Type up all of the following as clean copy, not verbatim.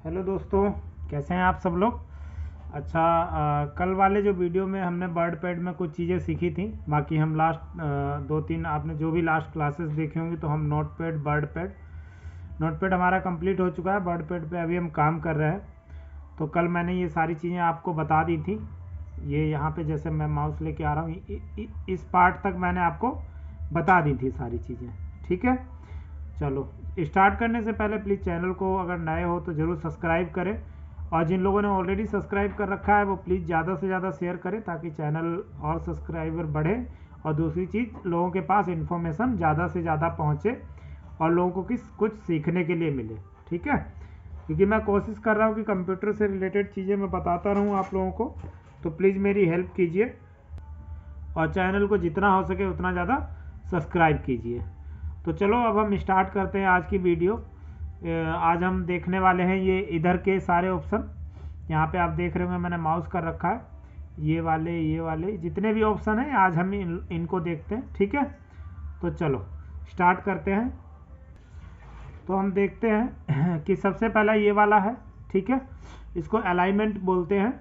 Hello दोस्तों, कैसे हैं आप सब लोग। अच्छा, कल वाले जो वीडियो में हमने वर्ड पैड में कुछ चीज़ें सीखी थी। बाकी हम लास्ट दो तीन आपने जो भी लास्ट क्लासेस देखी होंगी तो हम नोट पैड हमारा कंप्लीट हो चुका है। वर्ड पैड पे अभी हम काम कर रहे हैं। तो कल मैंने ये सारी चीज़ें आपको बता दी थी। ये यहाँ पे जैसे मैं माउस लेके आ रहा हूँ, इस पार्ट तक मैंने आपको बता दी थी सारी चीज़ें। ठीक है, चलो स्टार्ट करने से पहले प्लीज़ चैनल को अगर नए हो तो ज़रूर सब्सक्राइब करें, और जिन लोगों ने ऑलरेडी सब्सक्राइब कर रखा है वो प्लीज़ ज़्यादा से ज़्यादा शेयर करें ताकि चैनल और सब्सक्राइबर बढ़े। और दूसरी चीज़, लोगों के पास इन्फॉर्मेशन ज़्यादा से ज़्यादा पहुँचे और लोगों को कुछ सीखने के लिए मिले। ठीक है, क्योंकि मैं कोशिश कर रहा हूँ कि कंप्यूटर से रिलेटेड चीज़ें मैं बताता रहूँ आप लोगों को। तो प्लीज़ मेरी हेल्प कीजिए और चैनल को जितना हो सके उतना ज़्यादा सब्सक्राइब कीजिए। तो चलो अब हम स्टार्ट करते हैं आज की वीडियो। आज हम देखने वाले हैं ये इधर के सारे ऑप्शन। यहाँ पे आप देख रहे होंगे मैंने माउस कर रखा है। ये वाले जितने भी ऑप्शन हैं आज हम इनको देखते हैं। ठीक है, तो चलो स्टार्ट करते हैं। तो हम देखते हैं कि सबसे पहला ये वाला है। ठीक है, इसको अलाइनमेंट बोलते हैं।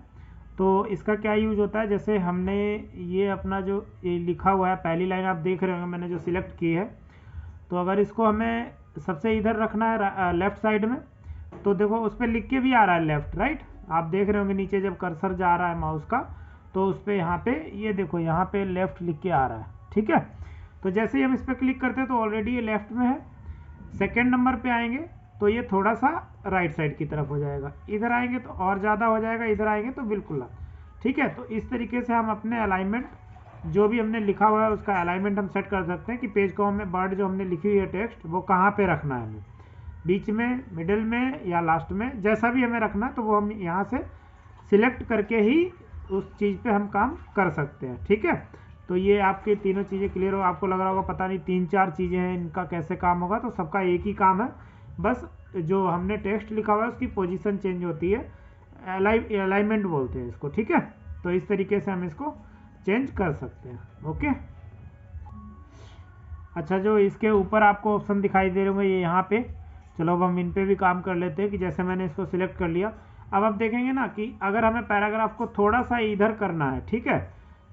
तो इसका क्या यूज होता है, जैसे हमने ये अपना जो ये लिखा हुआ है, पहली लाइन आप देख रहे होंगे मैंने जो सिलेक्ट की है। तो अगर इसको हमें सबसे इधर रखना है लेफ्ट साइड में, तो देखो उस पर लिख के भी आ रहा है लेफ्ट राइट। आप देख रहे होंगे नीचे जब कर्सर जा रहा है माउस का, तो उस पर यहाँ पे ये देखो यहाँ पे लेफ्ट लिख के आ रहा है। ठीक है, तो जैसे ही हम इस पर क्लिक करते हैं तो ऑलरेडी ये लेफ्ट में है। सेकेंड नंबर पे आएंगे तो ये थोड़ा सा राइट साइड की तरफ हो जाएगा। इधर आएंगे तो और ज़्यादा हो जाएगा, इधर आएंगे तो बिल्कुल। ठीक है, तो इस तरीके से हम अपने अलाइनमेंट जो भी हमने लिखा हुआ है उसका अलाइनमेंट हम सेट कर सकते हैं कि पेज को हमें वर्ड जो हमने लिखी हुई है टेक्स्ट वो कहाँ पे रखना है, हमें बीच में, मिडिल में या लास्ट में, जैसा भी हमें रखना है तो वो हम यहाँ से सिलेक्ट करके ही उस चीज़ पे हम काम कर सकते हैं। ठीक है, तो ये आपकी तीनों चीज़ें क्लियर हो। आपको लग रहा होगा पता नहीं 3-4 चीज़ें हैं, इनका कैसे काम होगा। तो सबका एक ही काम है, बस जो हमने टेक्स्ट लिखा हुआ है उसकी पोजीशन चेंज होती है। अलाइनमेंट बोलते हैं इसको। ठीक है, तो इस तरीके से हम इसको चेंज कर सकते हैं। ओके, अच्छा, जो इसके ऊपर आपको ऑप्शन दिखाई दे रहे होंगे ये यहाँ पे, चलो अब हम इन पे भी काम कर लेते हैं। कि जैसे मैंने इसको सिलेक्ट कर लिया, अब आप देखेंगे ना कि अगर हमें पैराग्राफ को थोड़ा सा इधर करना है, ठीक है,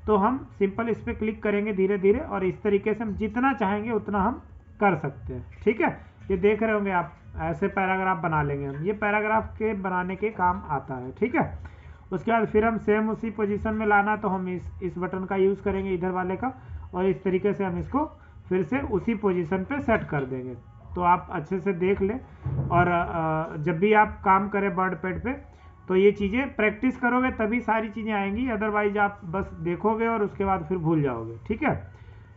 तो हम सिंपल इस पर क्लिक करेंगे धीरे धीरे, और इस तरीके से हम जितना चाहेंगे उतना हम कर सकते हैं। ठीक है, ये देख रहे होंगे आप, ऐसे पैराग्राफ बना लेंगे हम। ये पैराग्राफ के बनाने के काम आता है। ठीक है, उसके बाद फिर हम सेम उसी पोजीशन में लाना तो हम इस बटन का यूज़ करेंगे इधर वाले का, और इस तरीके से हम इसको फिर से उसी पोजीशन पे सेट कर देंगे। तो आप अच्छे से देख लें, और जब भी आप काम करें वर्ड पैड पे तो ये चीज़ें प्रैक्टिस करोगे तभी सारी चीज़ें आएंगी, अदरवाइज आप बस देखोगे और उसके बाद फिर भूल जाओगे। ठीक है,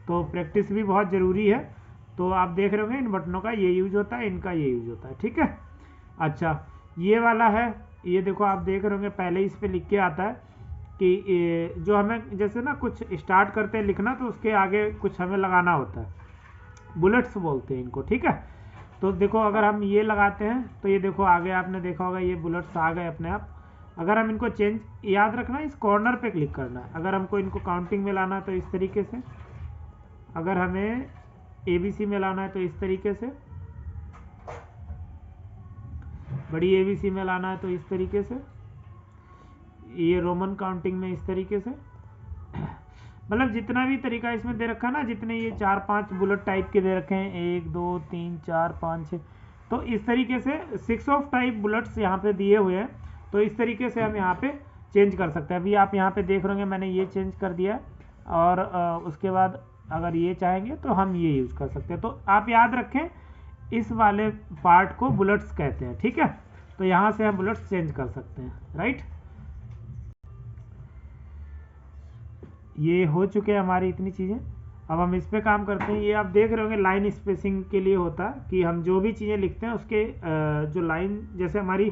तो प्रैक्टिस भी बहुत ज़रूरी है। तो आप देख रहे होंगे इन बटनों का ये यूज होता है, इनका ये यूज होता है। ठीक है, अच्छा, ये वाला है, ये देखो आप देख रहे होंगे पहले इस पे लिख के आता है कि जो हमें जैसे ना कुछ स्टार्ट करते हैं लिखना तो उसके आगे कुछ हमें लगाना होता है, बुलेट्स बोलते हैं इनको। ठीक है, तो देखो अगर हम ये लगाते हैं तो ये देखो आगे आपने देखा होगा ये बुलेट्स आ गए अपने आप। अगर हम इनको चेंज, याद रखना इस कॉर्नर पे क्लिक करना है। अगर हमको इनको काउंटिंग में लाना है तो इस तरीके से, अगर हमें ABC में लाना है तो इस तरीके से, बड़ी ABC में लाना है तो इस तरीके से, ये रोमन काउंटिंग में इस तरीके से, मतलब जितना भी तरीका इसमें दे रखा है ना, जितने ये 4-5 बुलेट टाइप के दे रखे हैं, 1 2 3 4 5 6, तो इस तरीके से 6 ऑफ टाइप बुलेट्स यहाँ पे दिए हुए हैं। तो इस तरीके से हम यहाँ पे चेंज कर सकते हैं। अभी आप यहाँ पे देख रहे होंगे मैंने ये चेंज कर दिया है, और उसके बाद अगर ये चाहेंगे तो हम ये यूज़ कर सकते हैं। तो आप याद रखें इस वाले पार्ट को बुलेट्स कहते हैं। ठीक है, तो यहाँ से हम बुलेट्स चेंज कर सकते हैं। राइट, ये हो चुके हैं हमारी इतनी चीज़ें। अब हम इस पे काम करते हैं। ये आप देख रहे होंगे लाइन स्पेसिंग के लिए होता है कि हम जो भी चीज़ें लिखते हैं उसके जो लाइन, जैसे हमारी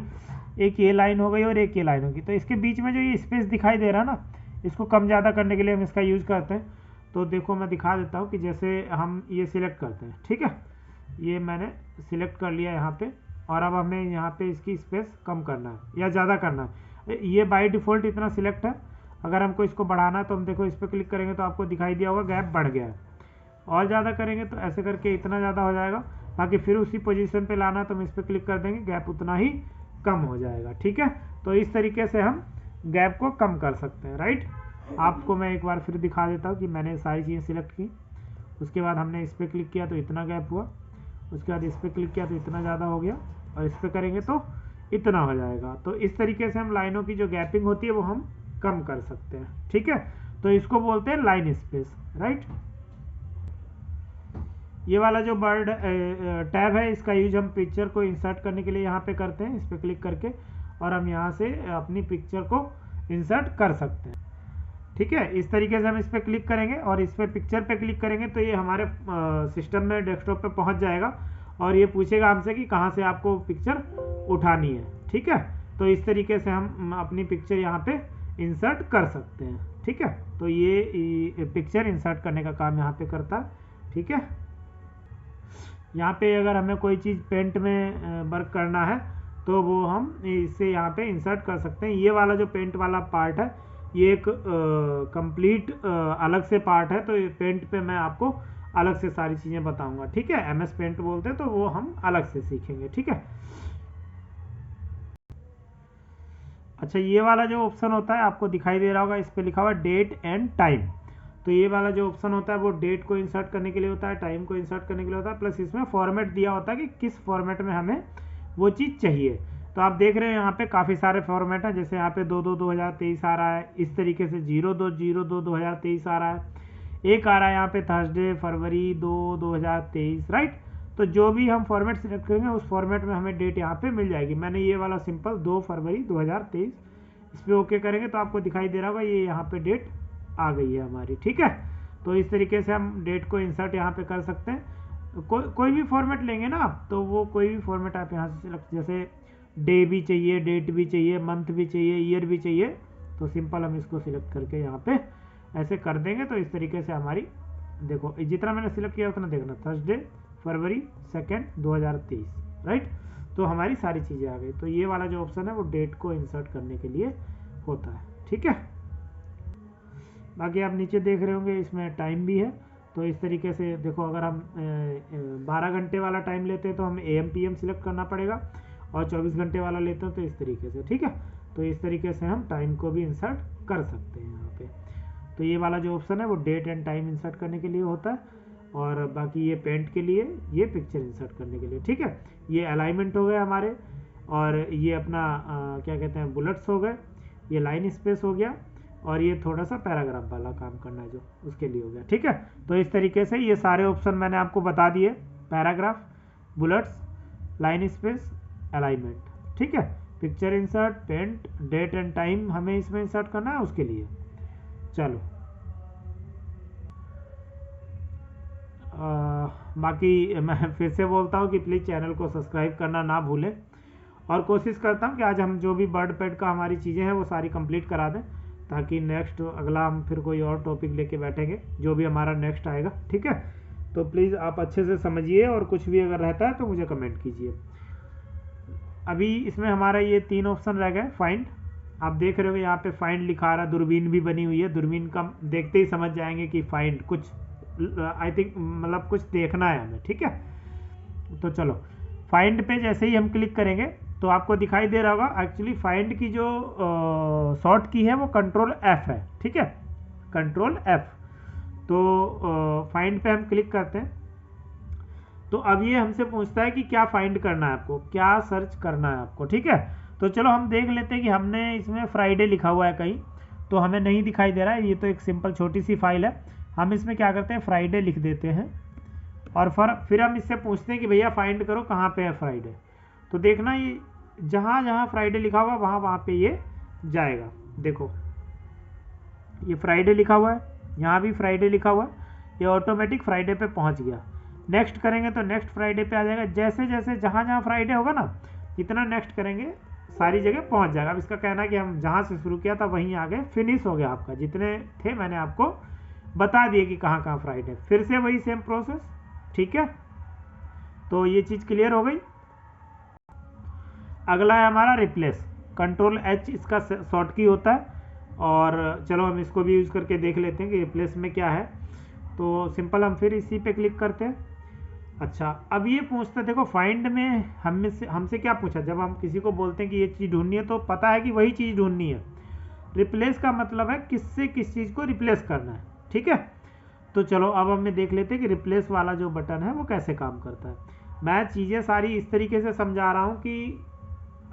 एक ये लाइन हो गई और एक ये लाइन होगी, तो इसके बीच में जो ये स्पेस दिखाई दे रहा है ना, इसको कम ज़्यादा करने के लिए हम इसका यूज़ करते हैं। तो देखो मैं दिखा देता हूँ कि जैसे हम ये सिलेक्ट करते हैं। ठीक है, ये मैंने सिलेक्ट कर लिया यहाँ पे, और अब हमें यहाँ पे इसकी स्पेस कम करना है या ज़्यादा करना है। ये बाय डिफ़ॉल्ट इतना सिलेक्ट है। अगर हमको इसको बढ़ाना है तो हम देखो इस पर क्लिक करेंगे तो आपको दिखाई दिया होगा गैप बढ़ गया है। और ज़्यादा करेंगे तो ऐसे करके इतना ज़्यादा हो जाएगा। बाकी फिर उसी पोजीशन पे लाना है तो हम इस पर क्लिक कर देंगे, गैप उतना ही कम हो जाएगा। ठीक है, तो इस तरीके से हम गैप को कम कर सकते हैं, राइट। आपको मैं एक बार फिर दिखा देता हूँ कि मैंने सारी चीज़ें सिलेक्ट की, उसके बाद हमने इस पर क्लिक किया तो इतना गैप हुआ, उसके बाद इस पर क्लिक किया तो इतना ज़्यादा हो गया, और इस पर करेंगे तो इतना हो जाएगा। तो इस तरीके से हम लाइनों की जो गैपिंग होती है वो हम कम कर सकते हैं। ठीक है, तो इसको बोलते हैं लाइन स्पेस, राइट। ये वाला जो बर्ड टैब है, इसका यूज हम पिक्चर को इंसर्ट करने के लिए यहाँ पे करते हैं, इस पर क्लिक करके, और हम यहाँ से अपनी पिक्चर को इंसर्ट कर सकते हैं। ठीक है, इस तरीके से हम इस पर क्लिक करेंगे और इस पर पिक्चर पे क्लिक करेंगे तो ये हमारे सिस्टम में डेस्कटॉप पे पहुँच जाएगा, और ये पूछेगा हमसे कि कहाँ से आपको पिक्चर उठानी है। ठीक है, तो इस तरीके से हम अपनी पिक्चर यहाँ पे इंसर्ट कर सकते हैं। ठीक है, तो ये पिक्चर इंसर्ट करने का काम यहाँ पे करता है। ठीक है, यहाँ पे अगर हमें कोई चीज़ पेंट में वर्क करना है तो वो हम इसे यहाँ पे इंसर्ट कर सकते हैं। ये वाला जो पेंट वाला पार्ट है ये एक कंप्लीट अलग से पार्ट है, तो ये पेंट पे मैं आपको अलग से सारी चीज़ें बताऊंगा। ठीक है, MS पेंट बोलते हैं, तो वो हम अलग से सीखेंगे। ठीक है, अच्छा, ये वाला जो ऑप्शन होता है आपको दिखाई दे रहा होगा, इस पर लिखा हुआ है डेट एंड टाइम। तो ये वाला जो ऑप्शन होता है वो डेट को इंसर्ट करने के लिए होता है, टाइम को इंसर्ट करने के लिए होता है, प्लस इसमें फॉर्मेट दिया होता है कि किस फॉर्मेट में हमें वो चीज़ चाहिए। तो आप देख रहे हैं यहाँ पे काफ़ी सारे फॉर्मेट हैं, जैसे यहाँ पे 2/2/2023 आ रहा है, इस तरीके से 02/02/2023 आ रहा है, एक आ रहा है यहाँ पे थर्सडे फरवरी 2/2023, राइट। तो जो भी हम फॉर्मेट सिलेक्ट करेंगे उस फॉर्मेट में हमें डेट यहाँ पे मिल जाएगी। मैंने ये वाला सिंपल 2 फरवरी 2023, इस पर ओके करेंगे तो आपको दिखाई दे रहा होगा ये यहाँ पे डेट आ गई है हमारी। ठीक है, तो इस तरीके से हम डेट को इंसर्ट यहाँ पे कर सकते हैं। कोई भी फॉर्मेट लेंगे ना आप, तो वो कोई भी फॉर्मेट आप यहाँ से सिलेक्ट, जैसे डे भी चाहिए, डेट भी चाहिए, मंथ भी चाहिए, ईयर भी चाहिए, तो सिंपल हम इसको सिलेक्ट करके यहाँ पे ऐसे कर देंगे। तो इस तरीके से हमारी, देखो जितना मैंने सिलेक्ट किया उतना देखना, थर्सडे फरवरी 2 2023, राइट। तो हमारी सारी चीज़ें आ गई। तो ये वाला जो ऑप्शन है वो डेट को इंसर्ट करने के लिए होता है। ठीक है, बाकी आप नीचे देख रहे होंगे इसमें टाइम भी है। तो इस तरीके से देखो, अगर हम 12 घंटे वाला टाइम लेते हैं तो हमें AM PM सिलेक्ट करना पड़ेगा, और 24 घंटे वाला लेते हैं तो इस तरीके से। ठीक है, तो इस तरीके से हम टाइम को भी इंसर्ट कर सकते हैं यहाँ पे। तो ये वाला जो ऑप्शन है वो डेट एंड टाइम इंसर्ट करने के लिए होता है, और बाकी ये पेंट के लिए, ये पिक्चर इंसर्ट करने के लिए। ठीक है, ये अलाइनमेंट हो गए हमारे, और ये अपना क्या कहते हैं, बुलेट्स हो गए, ये लाइन स्पेस हो गया, और ये थोड़ा सा पैराग्राफ वाला काम करना है जो उसके लिए हो गया। ठीक है, तो इस तरीके से ये सारे ऑप्शन मैंने आपको बता दिए, paragraph, bullets, line space, alignment. ठीक है, picture insert, paint, date and time हमें इसमें इंसर्ट करना है उसके लिए। चलो, बाकी मैं फिर से बोलता हूँ कि प्लीज़ चैनल को सब्सक्राइब करना ना भूलें, और कोशिश करता हूँ कि आज हम जो भी बर्ड पैड का हमारी चीज़ें हैं वो सारी कंप्लीट करा दें, ताकि नेक्स्ट अगला हम फिर कोई और टॉपिक लेके बैठेंगे जो भी हमारा नेक्स्ट आएगा। ठीक है, तो प्लीज़ आप अच्छे से समझिए, और कुछ भी अगर रहता है तो मुझे कमेंट कीजिए। अभी इसमें हमारा ये 3 ऑप्शन रह गए। फाइंड, आप देख रहे हो यहाँ पे फाइंड लिखा रहा है, दूरबीन भी बनी हुई है, दूरबीन का देखते ही समझ जाएंगे कि फाइंड कुछ, आई थिंक मतलब कुछ देखना है हमें। ठीक है, तो चलो, फाइंड पे जैसे ही हम क्लिक करेंगे तो आपको दिखाई दे रहा होगा, एक्चुअली फाइंड की जो शॉर्ट की है वो Ctrl+F है। ठीक है, Ctrl+F। तो फाइंड पे हम क्लिक करते हैं, तो अब ये हमसे पूछता है कि क्या फाइंड करना है आपको, क्या सर्च करना है आपको। ठीक है, तो चलो हम देख लेते हैं कि हमने इसमें फ्राइडे लिखा हुआ है कहीं, तो हमें नहीं दिखाई दे रहा है, ये तो एक सिंपल छोटी सी फाइल है। हम इसमें क्या करते हैं, फ्राइडे लिख देते हैं, और फिर हम इससे पूछते हैं कि भैया फाइंड करो कहाँ पे है फ्राइडे। तो देखना, ये जहाँ जहाँ फ्राइडे लिखा हुआ वहाँ वहाँ पे ये जाएगा। देखो ये फ्राइडे लिखा हुआ है, यहाँ भी फ्राइडे लिखा हुआ है, ये ऑटोमेटिक फ्राइडे पे पहुँच गया। नेक्स्ट करेंगे तो नेक्स्ट फ्राइडे पे आ जाएगा। जैसे जैसे जहाँ जहाँ फ्राइडे होगा ना, जितना नेक्स्ट करेंगे सारी जगह पहुँच जाएगा। अब इसका कहना है कि हम जहाँ से शुरू किया था वहीं आगे फिनिश हो गया आपका, जितने थे मैंने आपको बता दिए कि कहाँ कहाँ फ्राइडे। फिर से वही सेम प्रोसेस। ठीक है, तो ये चीज़ क्लियर हो गई। अगला है हमारा रिप्लेस, Ctrl+H इसका शॉर्ट की होता है, और चलो हम इसको भी यूज़ करके देख लेते हैं कि रिप्लेस में क्या है। तो सिंपल हम फिर इसी पे क्लिक करते हैं, अच्छा, अब ये पूछता, देखो फाइंड में हमसे क्या पूछा, जब हम किसी को बोलते हैं कि ये चीज़ ढूंढनी है तो पता है कि वही चीज़ ढूंढनी है। रिप्लेस का मतलब है किससे किस चीज़ को रिप्लेस करना है, ठीक है। तो चलो अब हमें देख लेते हैं कि रिप्लेस वाला जो बटन है वो कैसे काम करता है। मैं चीज़ें सारी इस तरीके से समझा रहा हूँ कि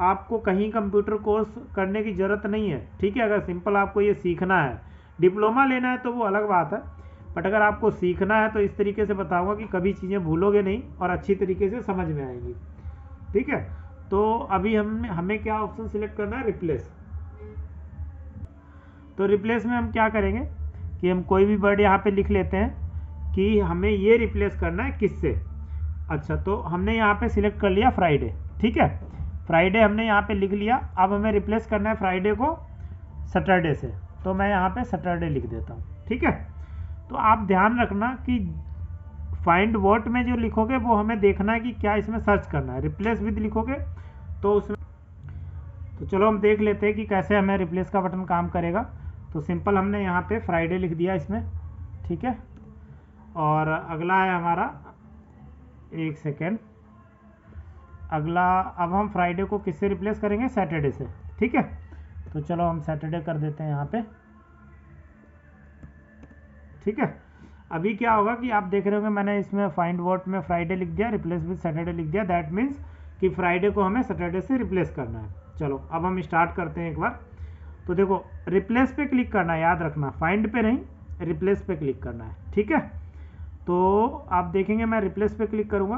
आपको कहीं कंप्यूटर कोर्स करने की ज़रूरत नहीं है, ठीक है। अगर सिंपल आपको ये सीखना है, डिप्लोमा लेना है तो वो अलग बात है, बट अगर आपको सीखना है तो इस तरीके से बताऊंगा कि कभी चीज़ें भूलोगे नहीं और अच्छी तरीके से समझ में आएंगी, ठीक है। तो अभी हमें क्या ऑप्शन सिलेक्ट करना है, रिप्लेस। तो रिप्लेस में हम क्या करेंगे कि हम कोई भी वर्ड यहाँ पे लिख लेते हैं कि हमें ये रिप्लेस करना है किससे। अच्छा, तो हमने यहाँ पे सिलेक्ट कर लिया फ्राइडे, ठीक है। फ्राइडे हमने यहाँ पे लिख लिया। अब हमें रिप्लेस करना है फ्राइडे को सैटरडे से, तो मैं यहाँ पे सैटरडे लिख देता हूँ, ठीक है। तो आप ध्यान रखना कि फाइंड वर्ड में जो लिखोगे वो हमें देखना है कि क्या इसमें सर्च करना है। रिप्लेस विद लिखोगे तो उसमें, तो चलो हम देख लेते हैं कि कैसे हमें रिप्लेस का बटन काम करेगा। तो सिंपल हमने यहाँ पे फ्राइडे लिख दिया इसमें, ठीक है। और अगला है हमारा, एक सेकेंड, अगला, अब हम फ्राइडे को किससे रिप्लेस करेंगे, सैटरडे से, ठीक है। तो चलो हम सैटरडे कर देते हैं यहाँ पे, ठीक है। अभी क्या होगा कि आप देख रहे होंगे मैंने इसमें फाइंड वर्ड में फ्राइडे लिख दिया, रिप्लेस विद सैटरडे लिख दिया। दैट मीन्स कि फ्राइडे को हमें सैटरडे से रिप्लेस करना है। चलो अब हम स्टार्ट करते हैं एक बार। तो देखो रिप्लेस पे क्लिक करना है, याद रखना, फाइंड पे नहीं, रिप्लेस पे क्लिक करना है, ठीक है। तो आप देखेंगे मैं रिप्लेस पे क्लिक करूँगा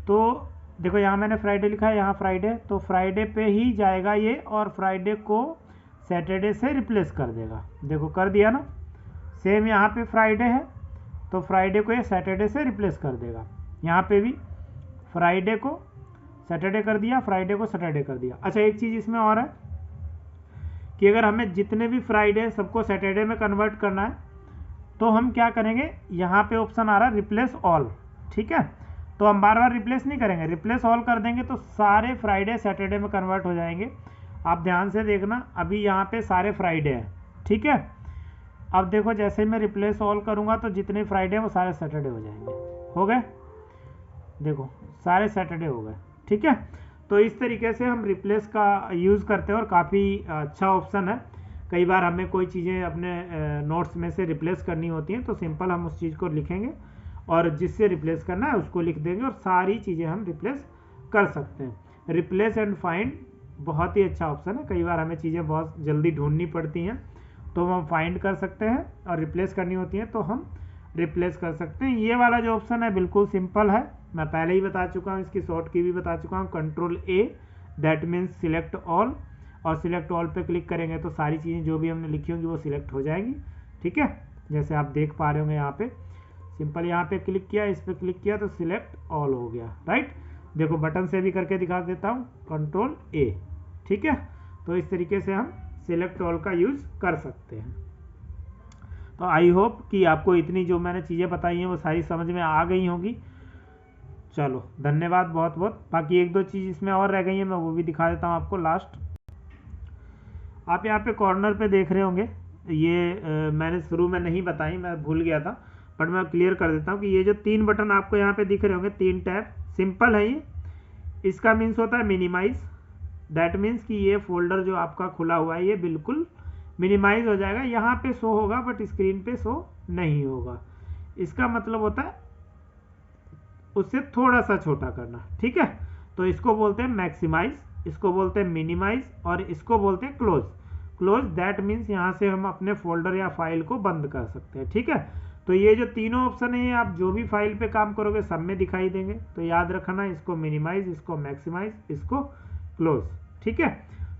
तो देखो यहाँ मैंने फ्राइडे लिखा है, यहाँ फ्राइडे, तो फ्राइडे पे ही जाएगा ये और फ्राइडे को सैटरडे से रिप्लेस कर देगा। देखो कर दिया ना। सेम यहाँ पे फ्राइडे है तो फ्राइडे को ये सैटरडे से रिप्लेस कर देगा। यहाँ पे भी फ्राइडे को सैटरडे कर दिया, फ्राइडे को सैटरडे कर दिया। अच्छा, एक चीज़ इसमें और है कि अगर हमें जितने भी फ्राइडे सबको सैटरडे में कन्वर्ट करना है तो हम क्या करेंगे, यहाँ पे ऑप्शन आ रहा है रिप्लेस ऑल, ठीक है। तो हम बार बार रिप्लेस नहीं करेंगे, रिप्लेस ऑल कर देंगे तो सारे फ्राइडे सैटरडे में कन्वर्ट हो जाएंगे। आप ध्यान से देखना, अभी यहाँ पे सारे फ्राइडे हैं, ठीक है। अब देखो जैसे मैं रिप्लेस ऑल करूँगा तो जितने फ्राइडे हैं वो सारे सैटरडे हो जाएंगे, हो गए, देखो सारे सैटरडे हो गए, ठीक है। तो इस तरीके से हम रिप्लेस का यूज़ करते हैं और काफ़ी अच्छा ऑप्शन है। कई बार हमें कोई चीज़ें अपने नोट्स में से रिप्लेस करनी होती हैं तो सिंपल हम उस चीज़ को लिखेंगे और जिससे रिप्लेस करना है उसको लिख देंगे और सारी चीज़ें हम रिप्लेस कर सकते हैं। रिप्लेस एंड फाइंड बहुत ही अच्छा ऑप्शन है। कई बार हमें चीज़ें बहुत जल्दी ढूंढनी पड़ती हैं तो हम फाइंड कर सकते हैं और रिप्लेस करनी होती हैं तो हम रिप्लेस कर सकते हैं। ये वाला जो ऑप्शन है बिल्कुल सिंपल है, मैं पहले ही बता चुका हूँ, इसकी शॉर्ट की भी बता चुका हूँ, control A, that means select all, और सिलेक्ट ऑल पे क्लिक करेंगे तो सारी चीज़ें जो भी हमने लिखी होंगी वो सिलेक्ट हो जाएंगी, ठीक है। जैसे आप देख पा रहे होंगे यहाँ पे सिंपल यहाँ पे क्लिक किया, इस पर क्लिक किया तो सिलेक्ट ऑल हो गया, राइट। देखो बटन से भी करके दिखा देता हूँ, कंट्रोल ए, ठीक है। तो इस तरीके से हम सिलेक्ट ऑल का यूज़ कर सकते हैं। तो आई होप कि आपको इतनी जो मैंने चीज़ें बताई हैं वो सारी समझ में आ गई होंगी। चलो धन्यवाद बहुत बहुत। बाकी एक दो चीज़ इसमें और रह गई हैं, मैं वो भी दिखा देता हूँ आपको लास्ट। आप यहाँ पे कॉर्नर पे देख रहे होंगे, ये मैंने शुरू में नहीं बताई, मैं भूल गया था, बट मैं क्लियर कर देता हूँ कि ये जो 3 बटन आपको यहाँ पे दिख रहे होंगे, 3 टैब, सिंपल है ये। इसका मीन्स होता है मिनिमाइज, दैट मीन्स कि ये फोल्डर जो आपका खुला हुआ है ये बिल्कुल मिनिमाइज हो जाएगा, यहाँ पे शो होगा बट स्क्रीन पे शो नहीं होगा। इसका मतलब होता है उससे थोड़ा सा छोटा करना, ठीक है। तो इसको बोलते हैं मैक्सिमाइज, इसको बोलते हैं मिनिमाइज और इसको बोलते हैं क्लोज। क्लोज दैट मीन्स यहाँ से हम अपने फोल्डर या फाइल को बंद कर सकते हैं, ठीक है। तो ये जो तीनों ऑप्शन है आप जो भी फाइल पे काम करोगे सब में दिखाई देंगे, तो याद रखना, इसको मिनिमाइज, इसको मैक्सिमाइज, इसको क्लोज, ठीक है।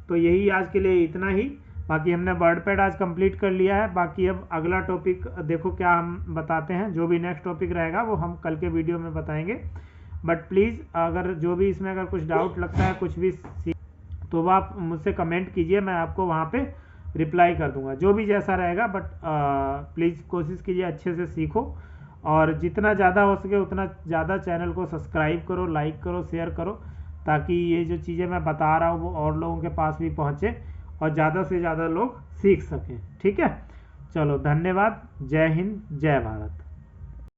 तो यही आज के लिए इतना ही। बाकी हमने वर्डपैड आज कंप्लीट कर लिया है। बाकी अब अगला टॉपिक देखो क्या हम बताते हैं, जो भी नेक्स्ट टॉपिक रहेगा वो हम कल के वीडियो में बताएंगे। बट प्लीज़ अगर जो भी इसमें अगर कुछ डाउट लगता है, कुछ भी तो वो आप मुझसे कमेंट कीजिए, मैं आपको वहाँ पे रिप्लाई कर दूंगा, जो भी जैसा रहेगा। बट प्लीज़ कोशिश कीजिए अच्छे से सीखो और जितना ज़्यादा हो सके उतना ज़्यादा चैनल को सब्सक्राइब करो, लाइक करो, शेयर करो, ताकि ये जो चीज़ें मैं बता रहा हूँ वो और लोगों के पास भी पहुँचे और ज़्यादा से ज़्यादा लोग सीख सकें, ठीक है। चलो धन्यवाद, जय हिंद, जय भारत।